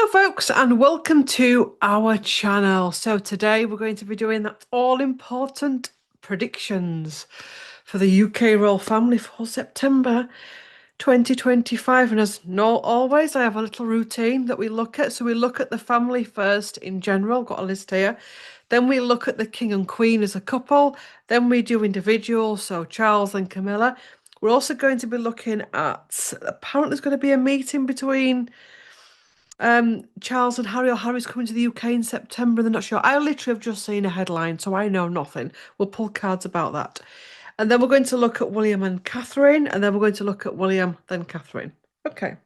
Hello, folks, and welcome to our channel. So today we're going to be doing that all-important predictions for the UK royal family for September 2025. And as not always, I have a little routine that we look at. So we look at the family first in general, got a list here. Then we look at the king and queen as a couple. Then we do individuals, so Charles and Camilla. We're also going to be looking at, apparently there's going to be a meeting between Charles and Harry, or Harry's coming to the UK in September. They're not sure. I literally have just seen a headline, so I know nothing. We'll pull cards about that. And then we're going to look at William and Catherine, and then we're going to look at William, then Catherine. Okay.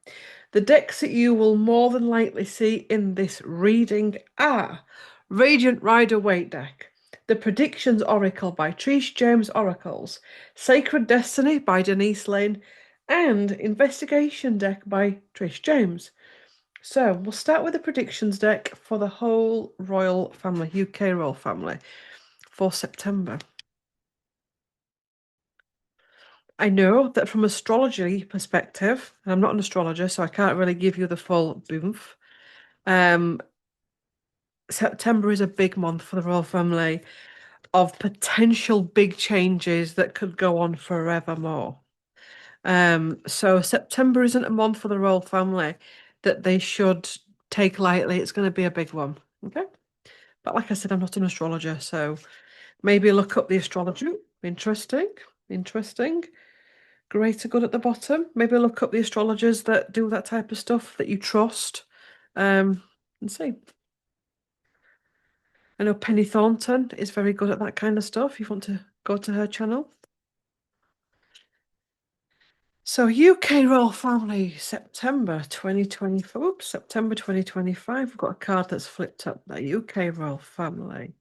The decks that you will more than likely see in this reading are Radiant Rider Waite deck, the Predictions Oracle by Trish James Oracles, Sacred Destiny by Denise Lane, and Investigation deck by Trish James. So we'll start with the predictions deck for the whole royal family, UK royal family, for September. I know that from astrology perspective, and I'm not an astrologer, so I can't really give you the full boomph. September is a big month for the royal family of potential big changes that could go on forevermore. So September isn't a month for the royal family that they should take lightly. It's going to be a big one. Okay. But like I said, I'm not an astrologer, so maybe look up the astrology. Interesting. Interesting. Greater good at the bottom. Maybe look up the astrologers that do that type of stuff that you trust. And see. I know Penny Thornton is very good at that kind of stuff. If you want to go to her channel. So UK Royal Family, September 2024. Oops, September 2025. We've got a card that's flipped up. The UK Royal Family.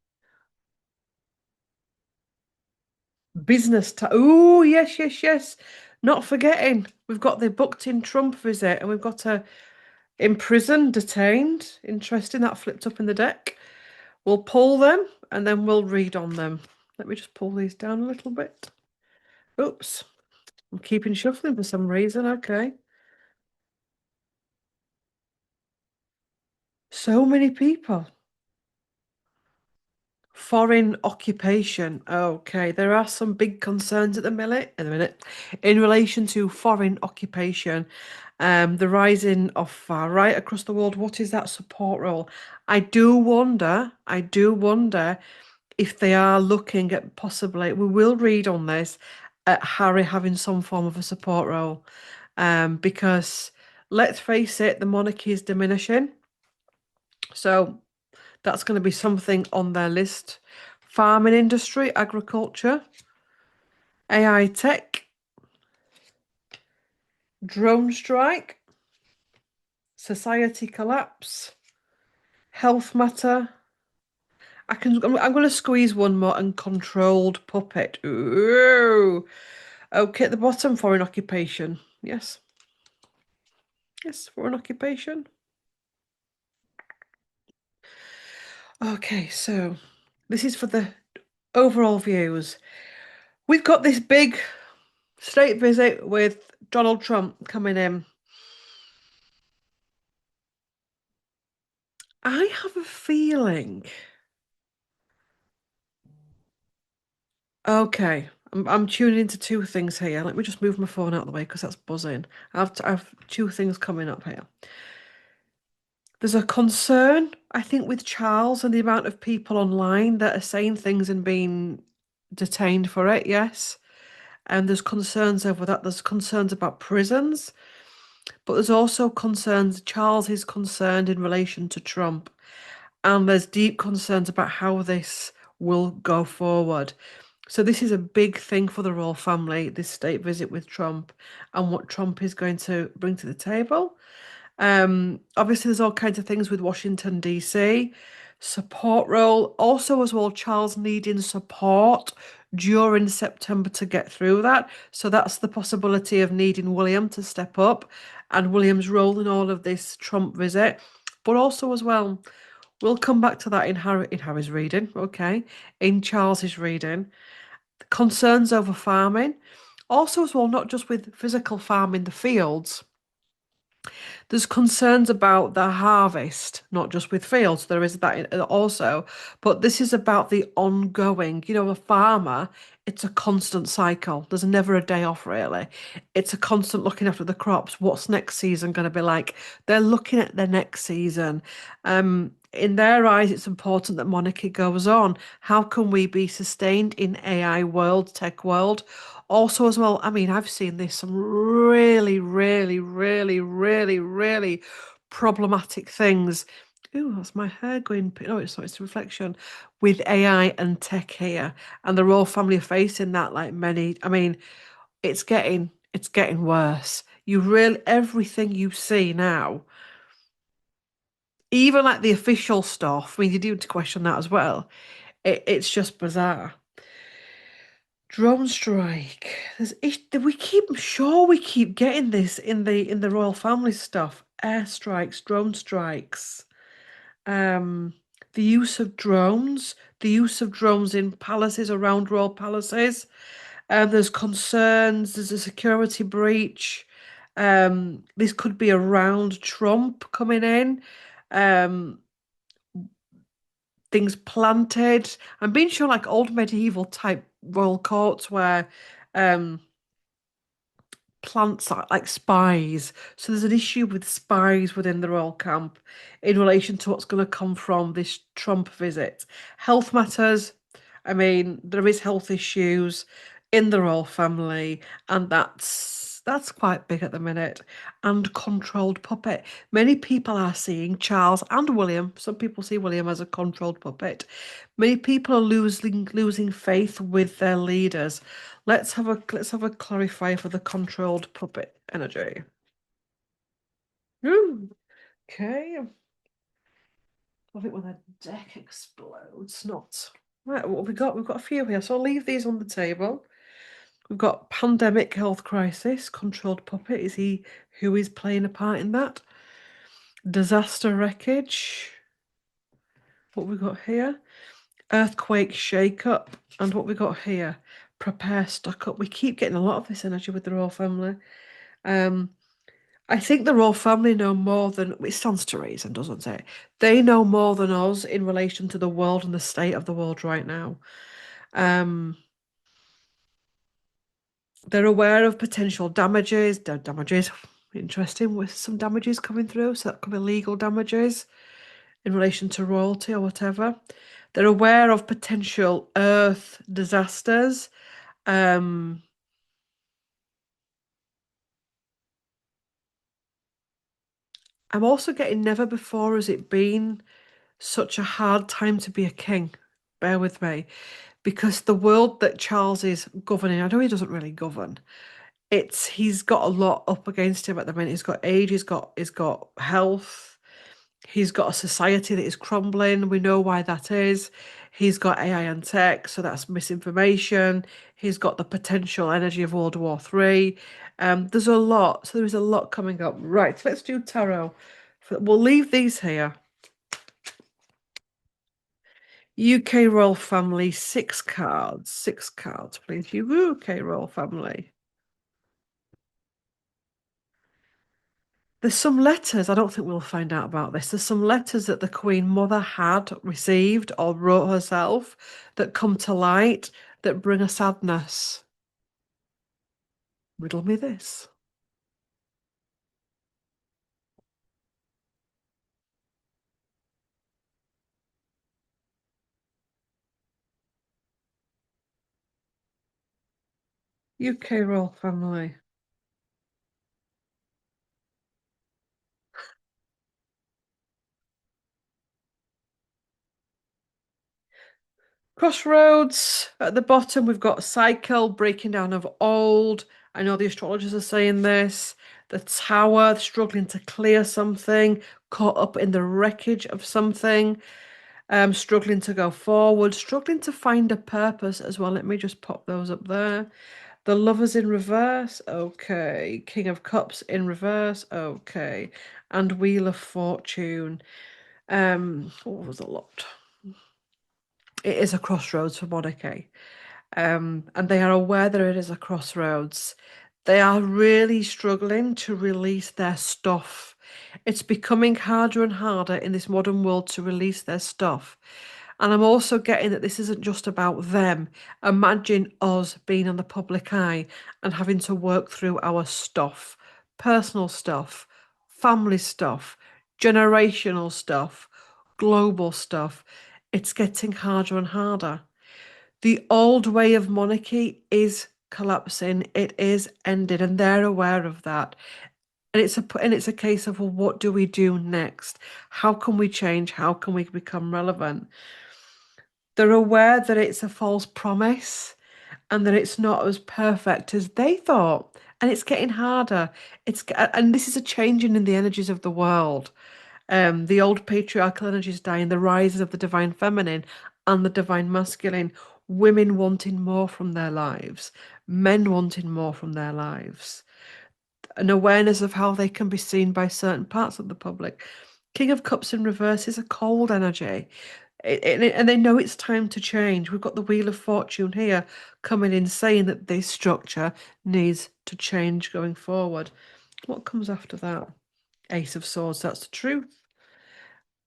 Business time. Oh, yes, yes, yes. Not forgetting, we've got the booked in Trump visit and we've got a imprisoned, detained. Interesting, that flipped up in the deck. We'll pull them and then we'll read on them. Let me just pull these down a little bit. Oops, I'm keeping shuffling for some reason. Okay. So many people. Foreign occupation. Okay, there are some big concerns at the minute, in relation to foreign occupation. The rising of far right across the world. What is that support role? I do wonder if they are looking at possibly, we will read on this, at Harry having some form of a support role. Because let's face it, the monarchy is diminishing. So that's going to be something on their list. Farming industry, agriculture, AI tech, drone strike, society collapse, health matter. I'm going to squeeze one more, and controlled puppet. Ooh. Okay, at the bottom, foreign occupation. Yes. Yes, foreign occupation. Okay, so this is for the overall views. We've got this big state visit with Donald Trump coming in. I have a feeling. Okay, I'm tuning into two things here. Let me just move my phone out of the way because that's buzzing. I've two things coming up here. There's a concern, I think, with Charles and the amount of people online that are saying things and being detained for it. Yes, and there's concerns over that. There's concerns about prisons, but there's also concerns. Charles is concerned in relation to Trump. And there's deep concerns about how this will go forward. So this is a big thing for the royal family, this state visit with Trump and what Trump is going to bring to the table. Obviously, there's all kinds of things with Washington, D.C., support role. Also, as well, Charles needing support during September to get through that. So that's the possibility of needing William to step up and William's role in all of this Trump visit. But also, as well, we'll come back to that in Harry's reading, okay? In Charles's reading. Concerns over farming. Also, as well, not just with physical farming, the fields, There's concerns about the harvest, not just with fields. There is that also, but this is about the ongoing. A farmer, it's a constant cycle. There's never a day off, really. It's a constant looking after the crops. What's next season going to be like? They're looking at the next season. In their eyes, it's important that monarchy goes on. How can we be sustained in AI world, tech world? Also, as well, I mean, I've seen this some really, really, really, really, really problematic things. Ooh, that's my hair going. No, it's not. It's a reflection with AI and tech here, and the royal family are facing that like many. I mean, it's getting worse. You really everything you see now, even like the official stuff. I mean, you do have to question that as well. It's just bizarre. Drone strike. We keep I'm sure we keep getting this in the royal family stuff. Air strikes, drone strikes. Um, the use of drones, the use of drones in palaces around royal palaces. There's concerns. There's a security breach. This could be around Trump coming in. Um, things planted. I'm being sure like old medieval type royal courts where um plants are like spies. So there's an issue with spies within the royal camp in relation to what's going to come from this Trump visit. Health matters. I mean, there is health issues in the royal family, and that's quite big at the minute. And controlled puppet. Many people are seeing Charles and William. Some people see William as a controlled puppet. Many people are losing faith with their leaders. Let's have a clarifier for the controlled puppet energy. Ooh, okay. Love it when a deck explodes. Not right. What have we got? We've got a few here, so I'll leave these on the table. We've got pandemic health crisis, controlled puppet. Is he who is playing a part in that? Disaster wreckage. What we got here? Earthquake shake up. And what we got here? Prepare, stock up. We keep getting a lot of this energy with the royal family. Um, I think the royal family know more than it stands to reason, doesn't it? They know more than us in relation to the world and the state of the world right now. Um, they're aware of potential damages. Damages, interesting, with some damages coming through. So that could be legal damages in relation to royalty or whatever. They're aware of potential earth disasters. Um, I'm also getting never before has it been such a hard time to be a king. Bear with me. Because the world that Charles is governing, I know he doesn't really govern. He's got a lot up against him at the minute. He's got age, he's got health, he's got a society that is crumbling. We know why that is. He's got AI and tech, so that's misinformation. He's got the potential energy of World War Three. There's a lot, so there is a lot coming up. Right, let's do tarot. We'll leave these here. UK royal family, six cards. Six cards, please. UK royal family. There's some letters, I don't think we'll find out about this. There's some letters that the Queen Mother had received or wrote herself that come to light that bring a sadness. Riddle me this. UK royal family. Crossroads. At the bottom, we've got cycle, breaking down of old. I know the astrologers are saying this. The tower, struggling to clear something, caught up in the wreckage of something, struggling to go forward, struggling to find a purpose as well. Let me just pop those up there. The lovers in reverse, okay. King of Cups in reverse, okay. And Wheel of Fortune. What was a lot? It is a crossroads for monarchy. And they are aware that it is a crossroads. They are really struggling to release their stuff. It's becoming harder and harder in this modern world to release their stuff. And I'm also getting that this isn't just about them. Imagine us being on the public eye and having to work through our stuff, personal stuff, family stuff, generational stuff, global stuff. It's getting harder and harder. The old way of monarchy is collapsing. It is ended, and they're aware of that. And it's a case of, well, what do we do next? How can we change? How can we become relevant? They're aware that it's a false promise and that it's not as perfect as they thought. And it's getting harder. And this is a changing in the energies of the world. The old patriarchal energies dying, the rises of the divine feminine and the divine masculine, women wanting more from their lives, men wanting more from their lives, an awareness of how they can be seen by certain parts of the public. King of Cups in reverse is a cold energy. And they know it's time to change. We've got the Wheel of Fortune here coming in saying that this structure needs to change going forward. What comes after that? Ace of Swords, that's the truth.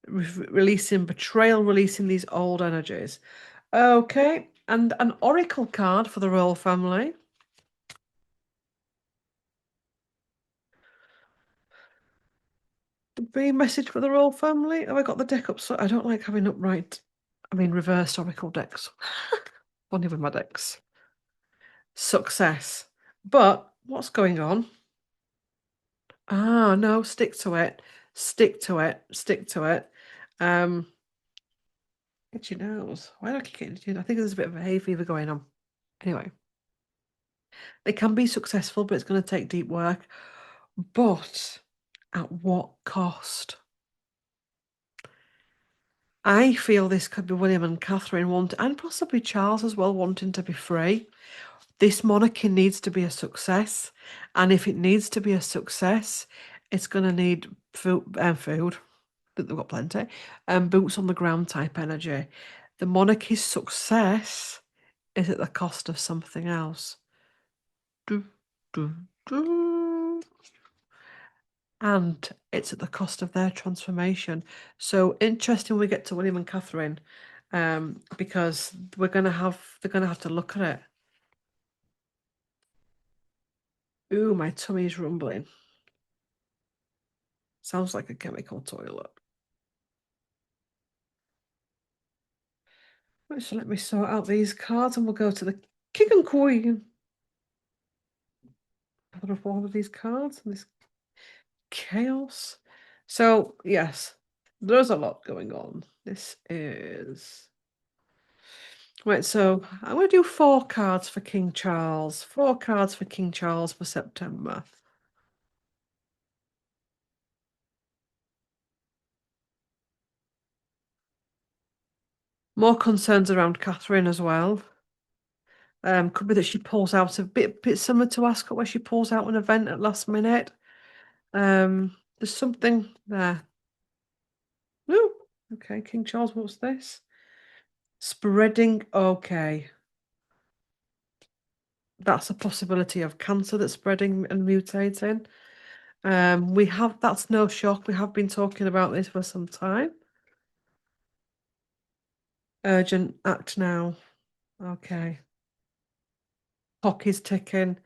Releasing betrayal, releasing these old energies. Okay, and an oracle card for the royal family. The B message for the royal family. Have I got the deck up? So I don't like having upright, I mean reversed oracle decks. Funny with my decks. Success. But what's going on? Ah, no, stick to it. Stick to it. Stick to it. Um, itchy nose. Why do I keep getting itchy? I think there's a bit of a hay fever going on. Anyway, they can be successful, but it's going to take deep work. But at what cost? I feel this could be William and Catherine wanting, and possibly Charles as well, wanting to be free. This monarchy needs to be a success. And if it needs to be a success, it's going to need food, that they've got plenty, and boots on the ground type energy. The monarchy's success is at the cost of something else. Do, do, do. And it's at the cost of their transformation. So interesting we get to William and Catherine, because they're gonna have to look at it. Ooh, my tummy's rumbling. Sounds like a chemical toilet. Right, so let me sort out these cards and we'll go to the King and Queen. Out of all of these cards and this chaos. So, yes, there's a lot going on. This is. Right, so I'm going to do 4 cards for King Charles. 4 cards for King Charles for September. More concerns around Catherine as well. Could be that she pulls out a bit similar to Ascot, where she pulls out an event at last minute. There's something there. No, okay, King Charles, what's this? Spreading, okay. That's a possibility of cancer that's spreading and mutating. That's no shock. We have been talking about this for some time. Urgent, act now. Okay. Clock is ticking.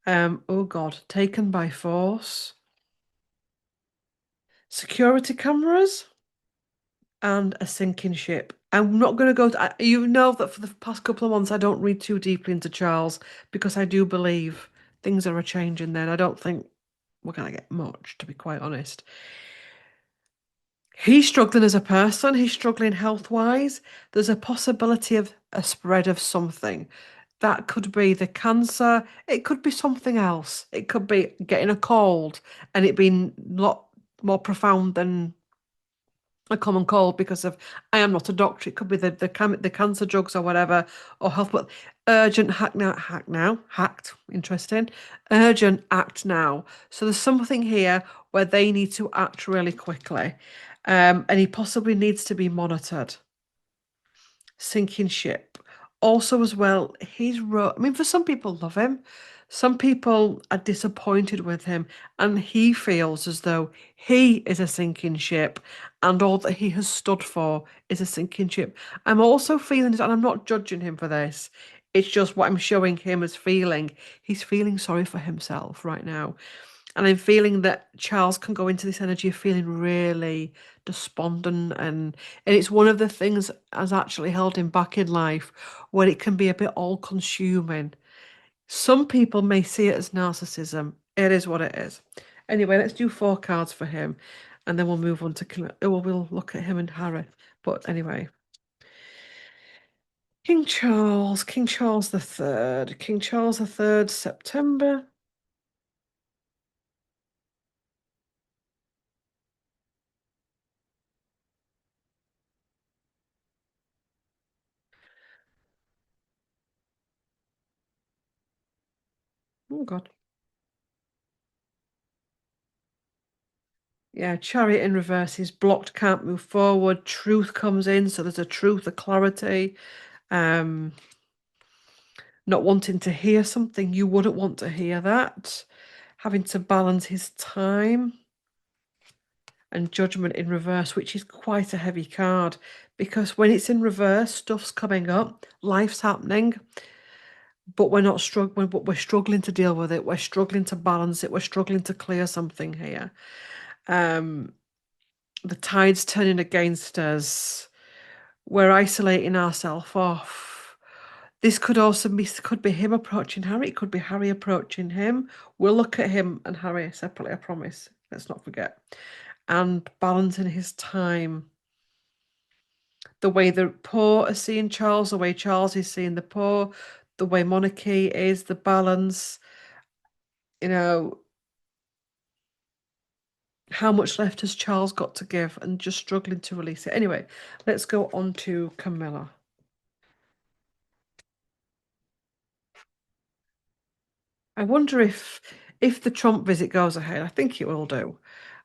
Oh God, taken by force. Security cameras and a sinking ship. I'm not going to go. You know that for the past couple of months, I don't read too deeply into Charles because I do believe things are a changing. Then I don't think we're going to get much, to be quite honest. He's struggling as a person. He's struggling health-wise. There's a possibility of a spread of something. That could be the cancer. It could be something else. It could be getting a cold and it being a lot more profound than a common cold because of I am not a doctor. It could be the cancer drugs or whatever or health. But urgent hacked. Interesting. Urgent act now. So there's something here where they need to act really quickly, and he possibly needs to be monitored. Sinking ship. Also, as well, I mean, for some people love him. Some people are disappointed with him, and he feels as though he is a sinking ship, and all that he has stood for is a sinking ship. I'm also feeling, and I'm not judging him for this, it's just what I'm showing him as feeling. He's feeling sorry for himself right now. And I'm feeling that Charles can go into this energy of feeling really despondent, and it's one of the things has actually held him back in life, where it can be a bit all consuming. Some people may see it as narcissism. It is what it is. Anyway, let's do 4 cards for him, and then we'll move on to we'll look at him and Harry. But anyway, King Charles the Third, King Charles the Third, September. Oh God. Yeah, Chariot in reverse is blocked, can't move forward. Truth comes in, so there's a truth, a clarity. Um, Not wanting to hear something, you wouldn't want to hear that. Having to balance his time, and Judgment in reverse, which is quite a heavy card, because when it's in reverse, stuff's coming up, life's happening, but we're not struggling, but we're struggling to deal with it. We're struggling to balance it. We're struggling to clear something here. Um, the tide's turning against us. We're isolating ourselves off. This could also be him approaching Harry. It could be Harry approaching him. We'll look at him and Harry separately, I promise. Let's not forget. And balancing his time. The way the poor are seeing Charles, the way Charles is seeing the poor, the way monarchy is, the balance, you know, how much left has Charles got to give, and just struggling to release it. Anyway, let's go on to Camilla. I wonder if the Trump visit goes ahead. I think it will do.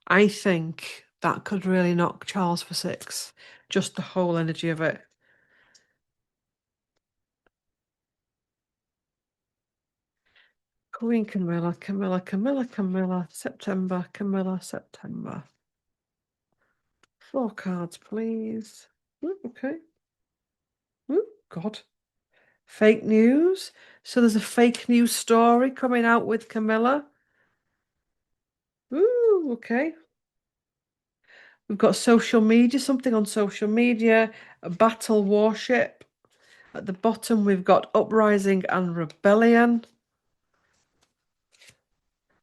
I think that could really knock Charles for 6. Just the whole energy of it. Queen Camilla, Camilla, Camilla, Camilla, September, Camilla, September. 4 cards, please. Okay. God. Fake news. So there's a fake news story coming out with Camilla. Ooh, okay. We've got social media, something on social media, a battle warship. At the bottom, we've got uprising and rebellion,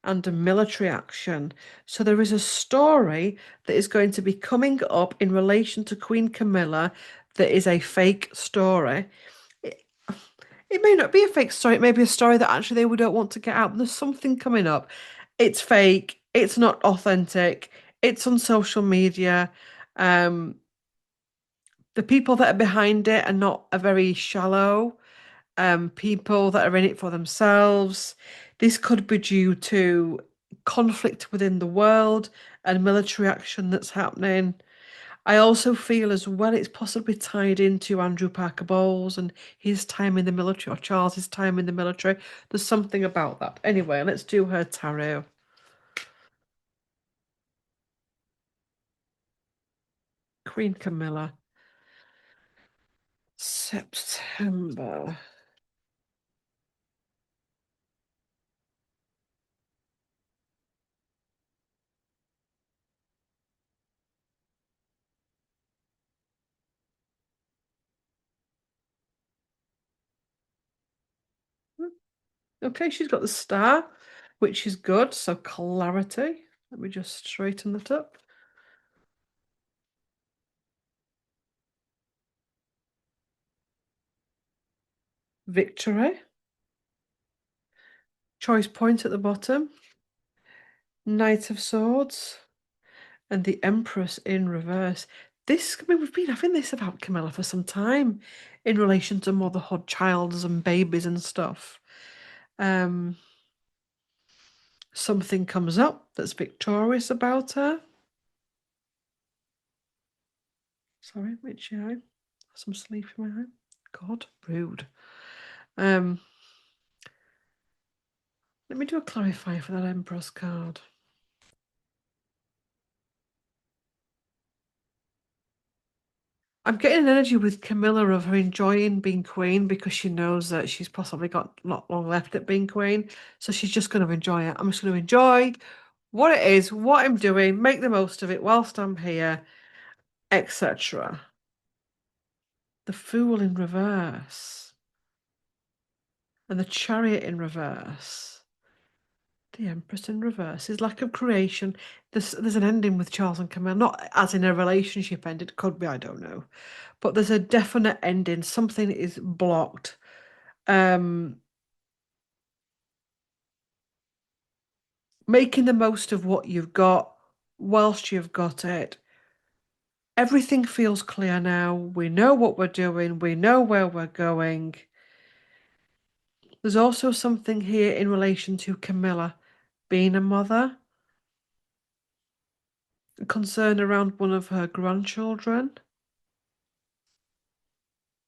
and a military action. So there is a story that is going to be coming up in relation to Queen Camilla that is a fake story. It, it may not be a fake story, it may be a story that actually they don't want to get out. But there's something coming up. It's fake, it's not authentic, it's on social media. Um, the people that are behind it are not a very shallow people that are in it for themselves. This could be due to conflict within the world and military action that's happening. I also feel as well it's possibly tied into Andrew Parker Bowles and his time in the military, or Charles's time in the military. There's something about that. Anyway, let's do her tarot. Queen Camilla. September. Okay, she's got the star, which is good. So clarity. Let me just straighten that up. Victory. Choice point at the bottom. Knight of Swords. And the Empress in reverse. This, I mean, we've been having this about Camilla for some time in relation to motherhood, childs and babies and stuff. Um, Something comes up that's victorious about her. Sorry, which eye? Some sleep in my eye. God, rude. Um, Let me do a clarifier for that Empress card. I'm getting an energy with Camilla of her enjoying being queen because she knows that she's possibly got not long left at being queen. So she's just going to enjoy it. I'm just going to enjoy what it is, what I'm doing, make the most of it whilst I'm here, etc. The Fool in reverse and the Chariot in reverse. The Empress in reverse is lack of creation. There's an ending with Charles and Camilla, not as in a relationship end. It could be, I don't know, but there's a definite ending. Something is blocked. Making the most of what you've got whilst you've got it. Everything feels clear now. We know what we're doing. We know where we're going. There's also something here in relation to Camilla being a mother, a concern around one of her grandchildren,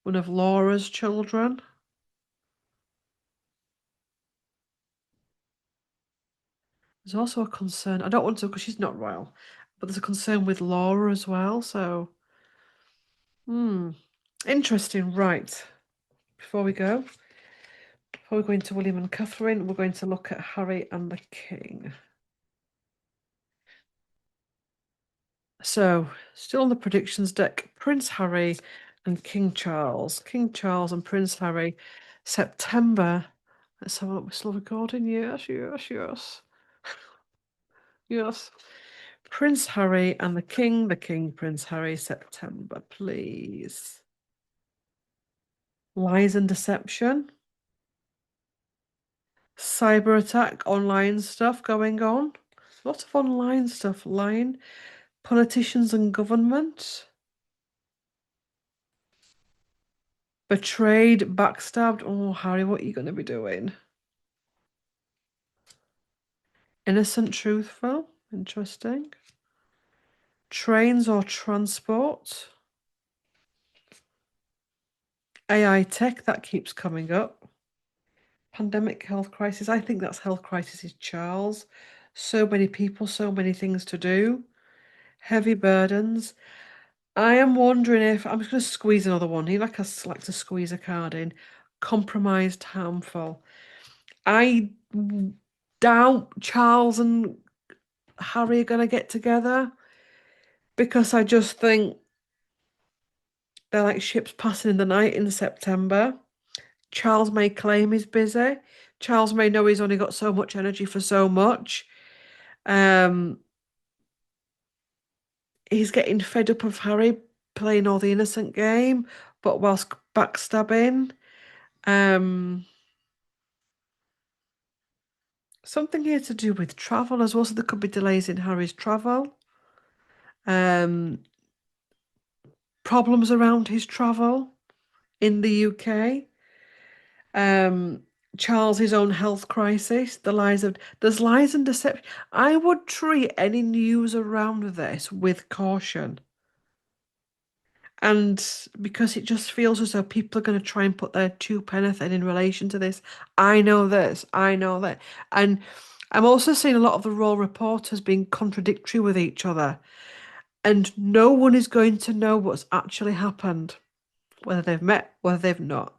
one of Laura's children. There's also a concern. I don't want to because she's not royal, but there's a concern with Laura as well. So, interesting. Right. Before we go into William and Catherine, we're going to look at Harry and the King. So, still on the predictions deck, Prince Harry and King Charles. King Charles and Prince Harry, September. Let's have a look. We're still recording. Yes, yes, yes. Yes. Prince Harry and the King, Prince Harry, September, please. Lies and deception. Cyber attack, online stuff going on. Lots of online stuff, lying. Politicians and government. Betrayed, backstabbed. Oh, Harry, what are you going to be doing? Innocent, truthful. Interesting. Trains or transport. AI tech, that keeps coming up. Pandemic, health crisis. I think that's health crisis is Charles. So many people, so many things to do. Heavy burdens. I am wondering if I'm just going to squeeze another one. He like to squeeze a card in. Compromised, harmful. I doubt Charles and Harry are going to get together because I just think they're like ships passing in the night in September. Charles may claim he's busy. Charles may know he's only got so much energy for so much. Um, he's getting fed up of Harry playing all the innocent game, but whilst backstabbing. Um, something here to do with travel as well. So there could be delays in Harry's travel. Um, problems around his travel in the UK. Um, Charles's own health crisis. There's lies and deception. I would treat any news around this with caution. And because it just feels as though people are going to try and put their two penneth in relation to this. I know this, I know that. And I'm also seeing a lot of the royal reporters being contradictory with each other. And no one is going to know what's actually happened, whether they've met, whether they've not,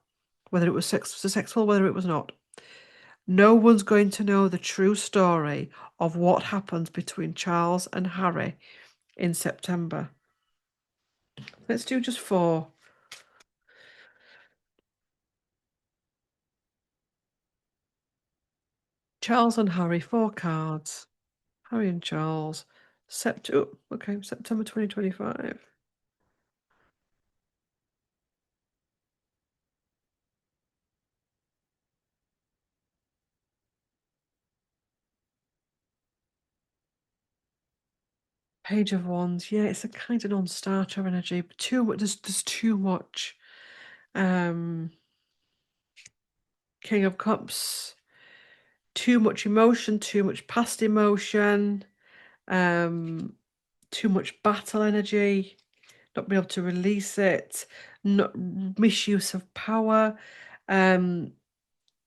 whether it was successful, whether it was not. No one's going to know the true story of what happens between Charles and Harry in September. Let's do just 4. Charles and Harry, 4 cards. Harry and Charles. September 2025. Page of Wands. Yeah, it's a kind of non-starter energy. But there's too much. King of Cups. Too much emotion, too much past emotion. Too much battle energy. Not being able to release it. Not misuse of power.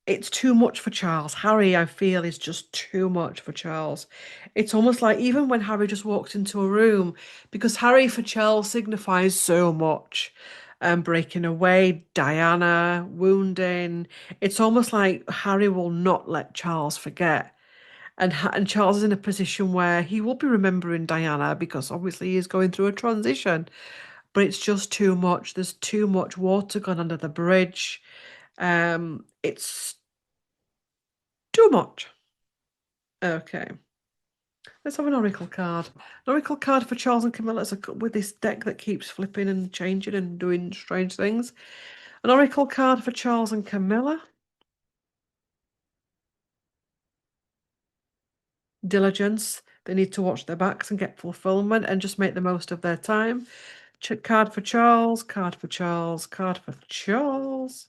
It's too much for Charles. Harry, I feel, is just too much for Charles. It's almost like even when Harry just walked into a room, because Harry for Charles signifies so much. Breaking away, Diana, wounding. It's almost like Harry will not let Charles forget. And Charles is in a position where he will be remembering Diana because obviously he is going through a transition. But it's just too much. There's too much water gone under the bridge. It's too much. Okay. Let's have an oracle card. An oracle card for Charles and Camilla with this deck that keeps flipping and changing and doing strange things. An oracle card for Charles and Camilla. Diligence. They need to watch their backs and get fulfillment and just make the most of their time. Card for Charles, card for Charles, card for Charles.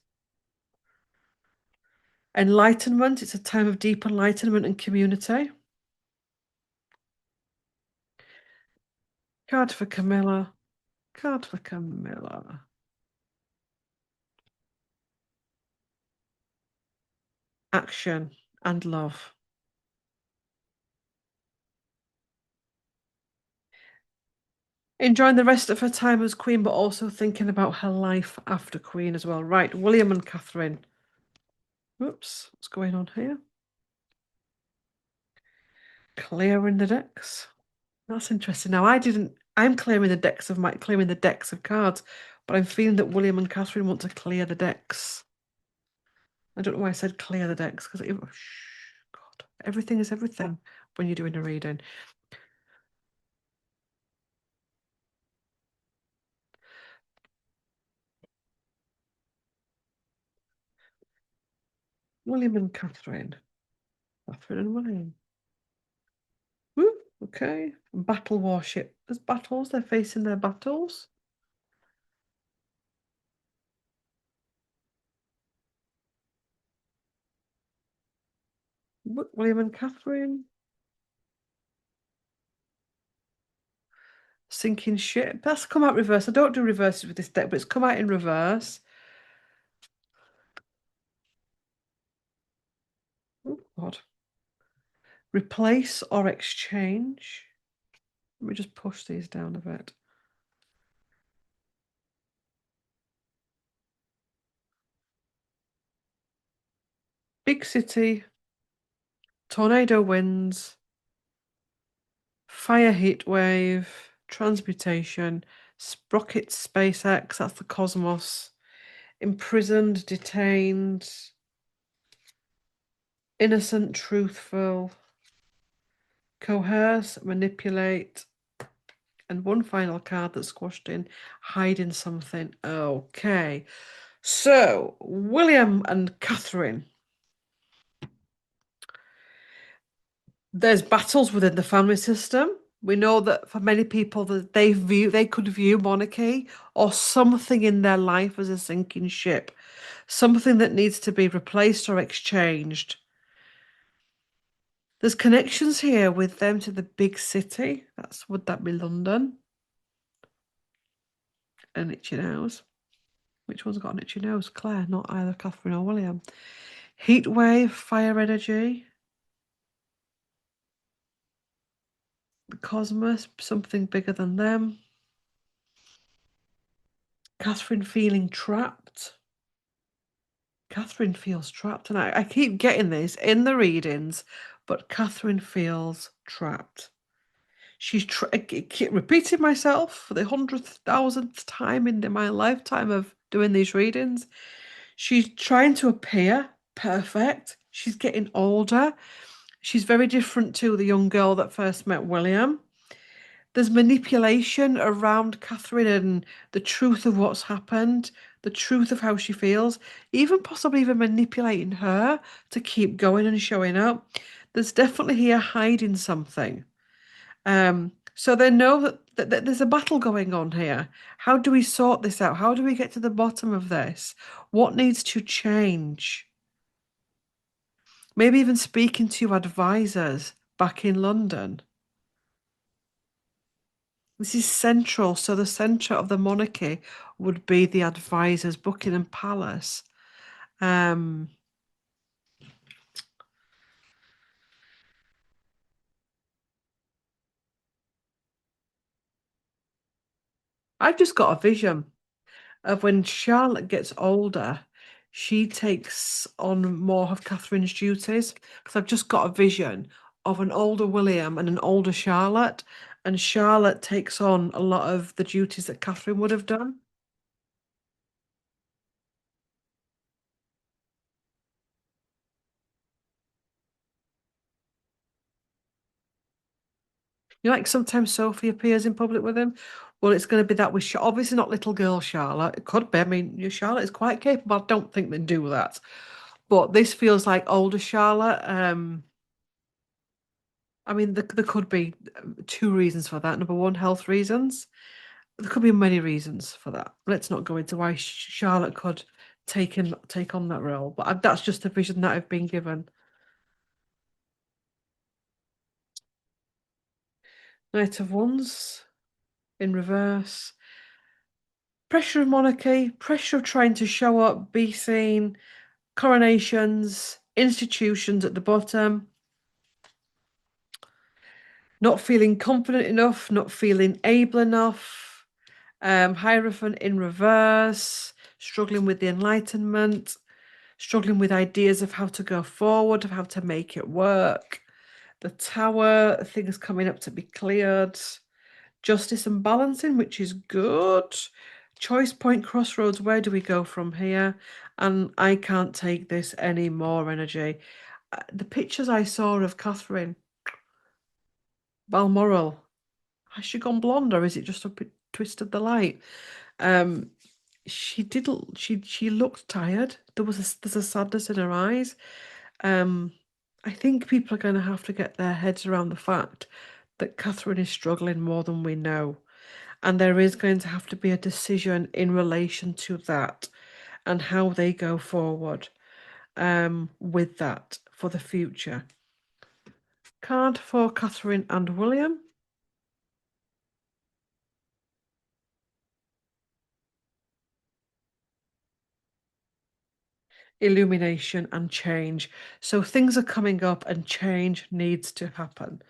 Enlightenment. It's a time of deep enlightenment and community. Card for Camilla. Card for Camilla. Action and love. Enjoying the rest of her time as queen, but also thinking about her life after queen as well. Right, William and Catherine. Whoops, what's going on here? Clearing the decks. That's interesting. Now I'm clearing the decks of cards, but I'm feeling that William and Catherine want to clear the decks. I don't know why I said clear the decks, because God, everything is everything when you're doing a reading. William and Catherine. Catherine and William. Woo, okay. Battle warship. There's battles. They're facing their battles. William and Catherine. Sinking ship. That's come out reverse. I don't do reverses with this deck, but it's come out in reverse. Oh, God. Replace or exchange. Let me just push these down a bit. Big city. Tornado winds. Fire heat wave. Transmutation. Sprocket SpaceX. That's the cosmos. Imprisoned, detained. Innocent, truthful. Coerce, manipulate. And one final card that's squashed in, hiding something. Okay. So, William and Catherine. There's battles within the family system. We know that for many people that they could view monarchy or something in their life as a sinking ship, something that needs to be replaced or exchanged. There's connections here with them to the big city. Would that be London? An itchy nose. Which one's got an itchy nose? Claire, not either Catherine or William. Heat wave, fire energy. The cosmos, something bigger than them. Catherine feeling trapped. Catherine feels trapped. And I keep getting this in the readings, but Catherine feels trapped. I keep repeating myself for the 100,000th time in my lifetime of doing these readings. She's trying to appear perfect. She's getting older. She's very different to the young girl that first met William. There's manipulation around Catherine and the truth of what's happened, the truth of how she feels, even possibly even manipulating her to keep going and showing up. There's definitely here hiding something. So they know that there's a battle going on here. How do we sort this out? How do we get to the bottom of this? What needs to change? Maybe even speaking to advisors back in London. This is central. So the centre of the monarchy would be the advisors, Buckingham Palace. I've just got a vision of when Charlotte gets older, she takes on more of Catherine's duties. Because I've just got a vision of an older William and an older Charlotte, and Charlotte takes on a lot of the duties that Catherine would have done. You know, like sometimes Sophie appears in public with him. Well, it's going to be that with obviously not little girl Charlotte. It could be. I mean, your Charlotte is quite capable. I don't think they do that. But this feels like older Charlotte. I mean, there could be two reasons for that. Number one, health reasons. There could be many reasons for that. Let's not go into why Charlotte could take on that role. But that's just the vision that I've been given. Knight of Wands in reverse. Pressure of monarchy, pressure of trying to show up, be seen, coronations, institutions at the bottom, not feeling confident enough, not feeling able enough, Hierophant in reverse, struggling with the Enlightenment, struggling with ideas of how to go forward, of how to make it work. The Tower, things coming up to be cleared. Justice and balancing, which is good. Choice point crossroads, where do we go from here? And I can't take this any more energy. The pictures I saw of Catherine Balmoral, has she gone blonde or is it just a bit twist of the light? Um, she did. She looked tired. There's a sadness in her eyes. Um, I think people are going to have to get their heads around the fact that Catherine is struggling more than we know. And there is going to have to be a decision in relation to that and how they go forward with that for the future. Card for Catherine and William. Illumination and change. So things are coming up and change needs to happen.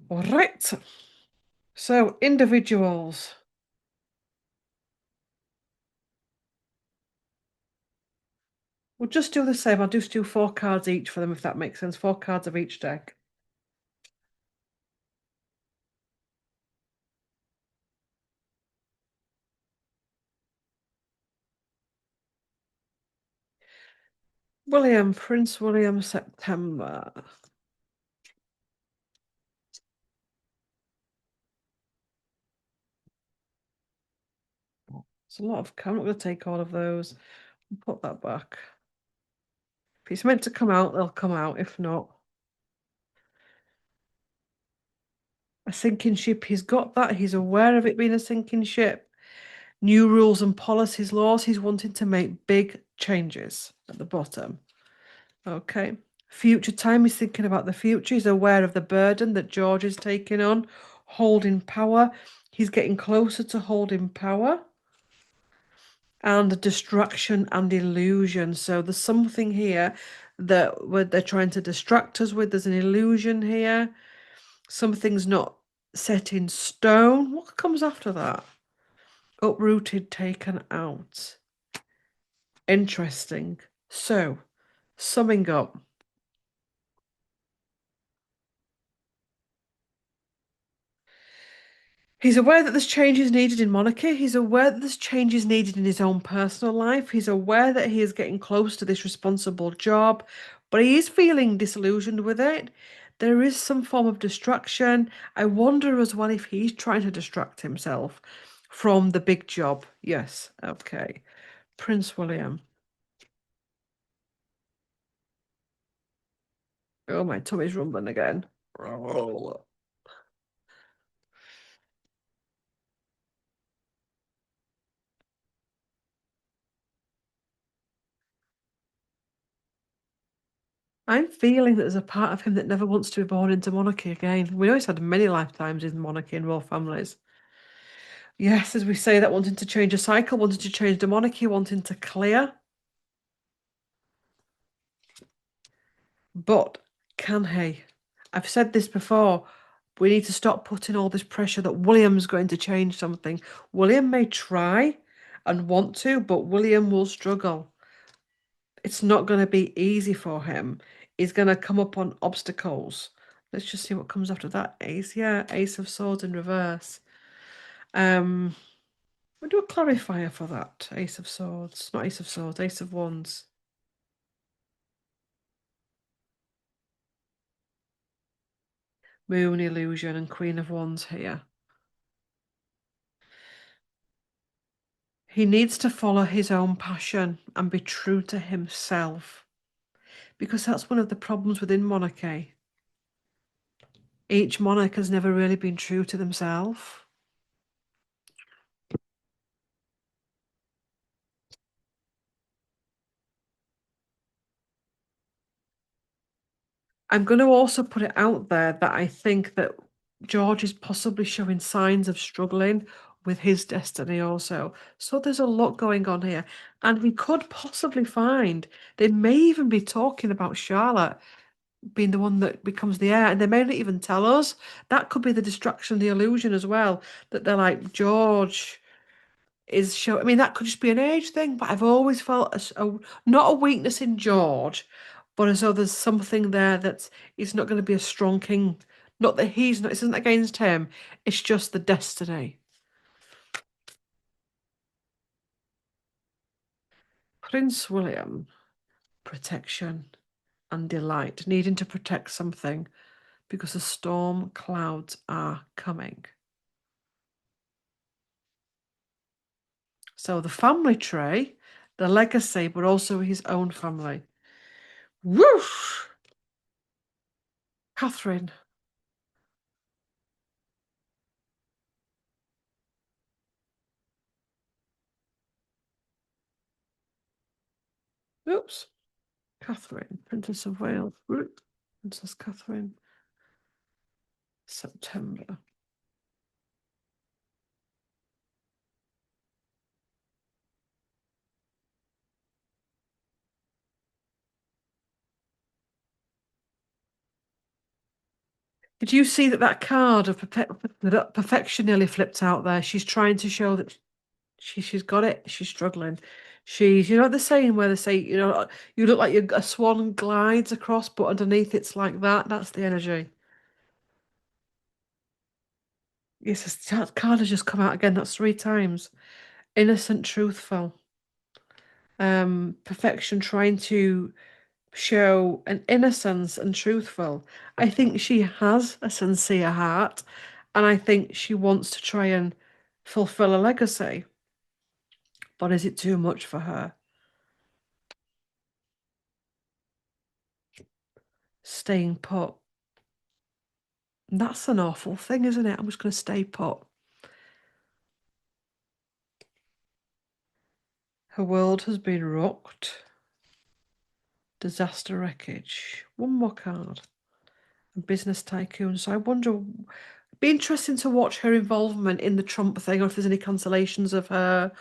All right. So individuals. We'll just do the same. I'll just do four cards each for them if that makes sense. Four cards of each deck. William, Prince William, September. It's a lot of. I'm not going to take all of those. Put that back. If it's meant to come out, they'll come out. If not, a sinking ship. He's got that. He's aware of it being a sinking ship. New rules and policies, laws. He's wanting to make big changes at the bottom. Okay. Future time. He's thinking about the future. He's aware of the burden that George is taking on, holding power. He's getting closer to holding power. And distraction and illusion. So there's something here that they're trying to distract us with. There's an illusion here. Something's not set in stone. What comes after that? Uprooted, taken out. Interesting. So, summing up. He's aware that there's changes needed in monarchy. He's aware that there's changes needed in his own personal life. He's aware that he is getting close to this responsible job, but he is feeling disillusioned with it. There is some form of distraction. I wonder as well if he's trying to distract himself from the big job. Yes, okay. Prince William. Oh, my tummy's rumbling again. I'm feeling that there's a part of him that never wants to be born into monarchy again. We know he's had many lifetimes in monarchy and royal families. Yes, as we say, that wanting to change a cycle, wanting to change the monarchy, wanting to clear. But can he? I've said this before. We need to stop putting all this pressure that William's going to change something. William may try and want to, but William will struggle. It's not going to be easy for him. He's going to come up on obstacles. Let's just see what comes after that. Ace, yeah, Ace of Swords in reverse. Um, we'll do a clarifier for that. Ace of Swords, not Ace of Swords, Ace of Wands. Moon illusion and Queen of Wands here. He needs to follow his own passion and be true to himself, because that's one of the problems within monarchy. Each monarch has never really been true to themselves. I'm going to also put it out there that I think that George is possibly showing signs of struggling with his destiny also. So there's a lot going on here. And we could possibly find they may even be talking about Charlotte being the one that becomes the heir, and they may not even tell us. That could be the distraction, the illusion as well, that they're like, George is show. I mean, that could just be an age thing, but I've always felt not a weakness in George, but as though there's something there that he's not going to be a strong king. Not that he's not, it isn't against him, it's just the destiny. Prince William, protection and delight, needing to protect something because the storm clouds are coming. So the family tree, the legacy, but also his own family. Woof! Catherine. Oops. Catherine, Princess of Wales. Princess Catherine. September. Did you see that card of perfection nearly flipped out there? She's trying to show that she's got it. She's struggling. She's, you know, the saying where they say, you know, you look like a swan glides across, but underneath it's like that. That's the energy. Yes, that card has just come out again. That's 3 times. Innocent, truthful. Perfection trying to show an innocence and truthful. I think she has a sincere heart, and I think she wants to try and fulfill a legacy. But is it too much for her? Staying put. That's an awful thing, isn't it? I'm just going to stay put. Her world has been rocked. Disaster wreckage. One more card. A business tycoon. So I wonder, be interesting to watch her involvement in the Trump thing, or if there's any cancellations of her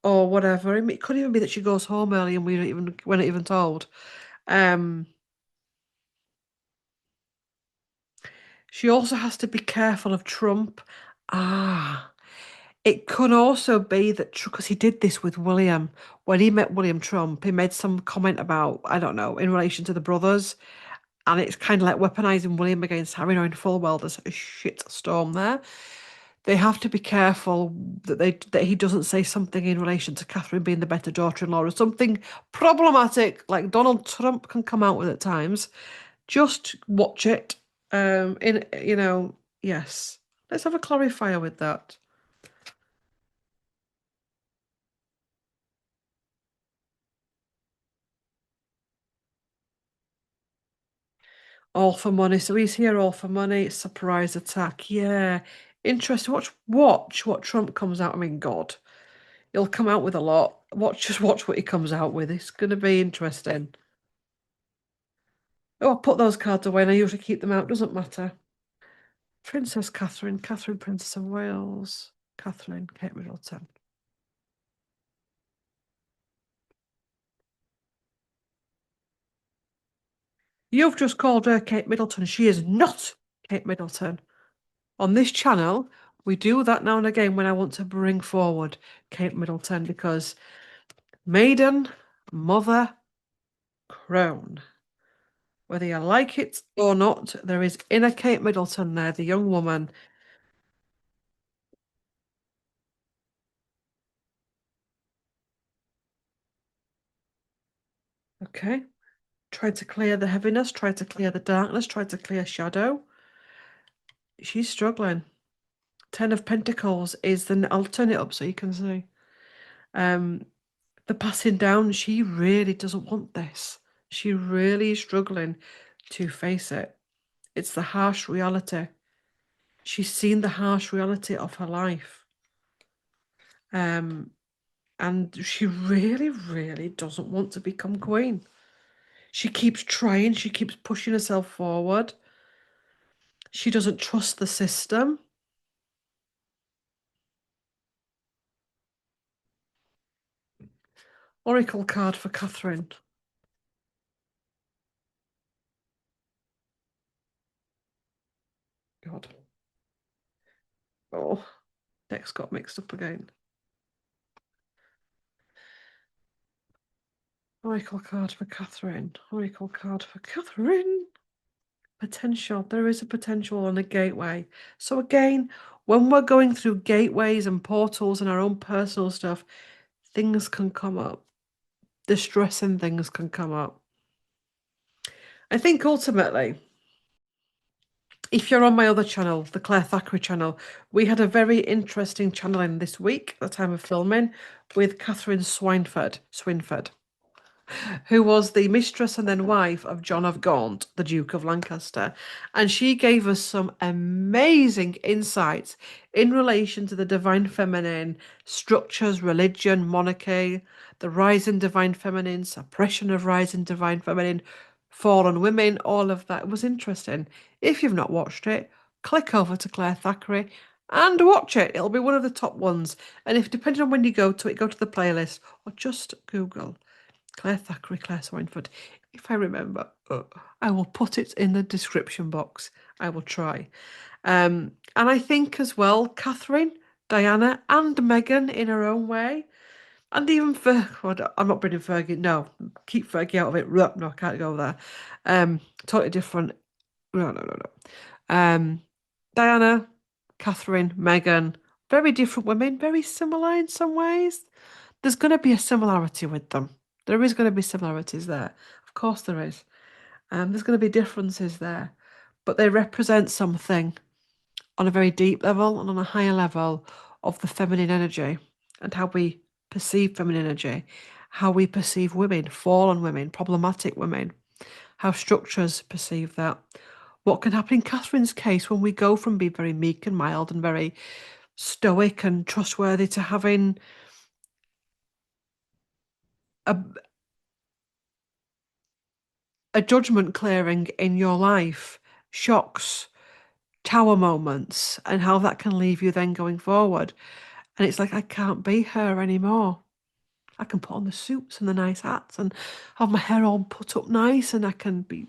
or whatever. I mean, it could even be that she goes home early and we're not even told. Um, she also has to be careful of Trump. Ah, it could also be that because he did this with William when he met William Trump, he made some comment about, I don't know, in relation to the brothers, and it's kind of like weaponizing William against Harry, knowing full well there's a shit storm there. They have to be careful that he doesn't say something in relation to Catherine being the better daughter-in-law or something problematic like Donald Trump can come out with at times. Just watch it. In yes. Let's have a clarifier with that. All for money. So he's here all for money. Surprise attack. Yeah. Interesting. Watch what Trump comes out. I mean, God. He'll come out with a lot. Just watch what he comes out with. It's gonna be interesting. Oh, I'll put those cards away and I usually keep them out. Doesn't matter. Princess Catherine, Catherine, Princess of Wales, Catherine, Kate Middleton. You've just called her Kate Middleton. She is not Kate Middleton. On this channel, we do that now and again when I want to bring forward Kate Middleton because maiden, mother, crown. Whether you like it or not, there is inner Kate Middleton there, the young woman. Okay. Tried to clear the heaviness, tried to clear the darkness, tried to clear shadow. She's struggling. Ten of Pentacles is I'll turn it up so you can see. Um, the passing down, she really doesn't want this. She really is struggling to face it. It's the harsh reality. She's seen the harsh reality of her life. And she really, really doesn't want to become queen. She keeps trying, she keeps pushing herself forward. She doesn't trust the system. Oracle card for Catherine. God. Oh, decks got mixed up again. Oracle card for Catherine. Oracle card for Catherine. Potential. There is a potential on a gateway. So again, when we're going through gateways and portals and our own personal stuff, things can come up. Distressing things can come up. I think ultimately, if you're on my other channel, the Claire Thackeray channel, we had a very interesting channeling this week at the time of filming with Catherine Swinford, who was the mistress and then wife of John of Gaunt, the Duke of Lancaster. And she gave us some amazing insights in relation to the divine feminine structures, religion, monarchy, the rising divine feminine, suppression of rising divine feminine, fallen women, all of that. It was interesting. If you've not watched it, click over to Claire Thackeray and watch it. It'll be one of the top ones. And if depending on when you go to it, go to the playlist or just Google Claire Thackeray, Claire Swinford. If I remember, I will put it in the description box. I will try. And I think as well, Catherine, Diana, and Meghan in her own way. And even Fergie, I'm not bringing Fergie, no, keep Fergie out of it. No, I can't go there. Totally different. No, no, no, no. Diana, Catherine, Meghan, very different women, very similar in some ways. There's going to be a similarity with them. There is going to be similarities there. Of course there is. There's going to be differences there. But they represent something on a very deep level and on a higher level of the feminine energy and how we perceive feminine energy, how we perceive women, fallen women, problematic women, how structures perceive that. What can happen in Catherine's case when we go from being very meek and mild and very stoic and trustworthy to having a, a judgment clearing in your life, shocks, tower moments, and how that can leave you then going forward. And it's like, I can't be her anymore. I can put on the suits and the nice hats and have my hair all put up nice and I can be,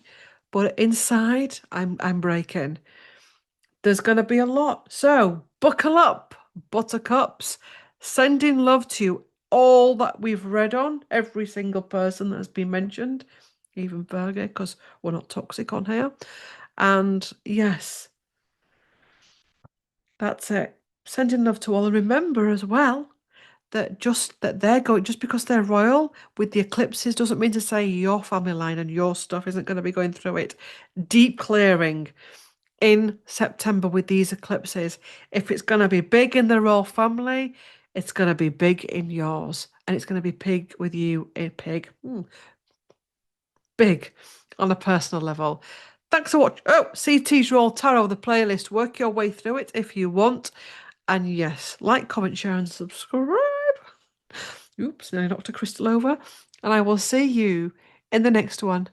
but inside I'm breaking. There's going to be a lot. So buckle up, buttercups. Sending love to all that we've read on, every single person that has been mentioned, even Berger, because we're not toxic on here. And yes, that's it. Sending love to all. And remember as well that they're going, just because they're royal with the eclipses doesn't mean to say your family line and your stuff isn't going to be going through it. Deep clearing in September with these eclipses. If it's going to be big in the royal family, it's going to be big in yours. And it's going to be big with you, big on a personal level. Thanks for watching. Oh, CT's Royal Tarot, the playlist. Work your way through it if you want. And yes, like, comment, share, and subscribe. Oops, nearly knocked a crystal over. And I will see you in the next one.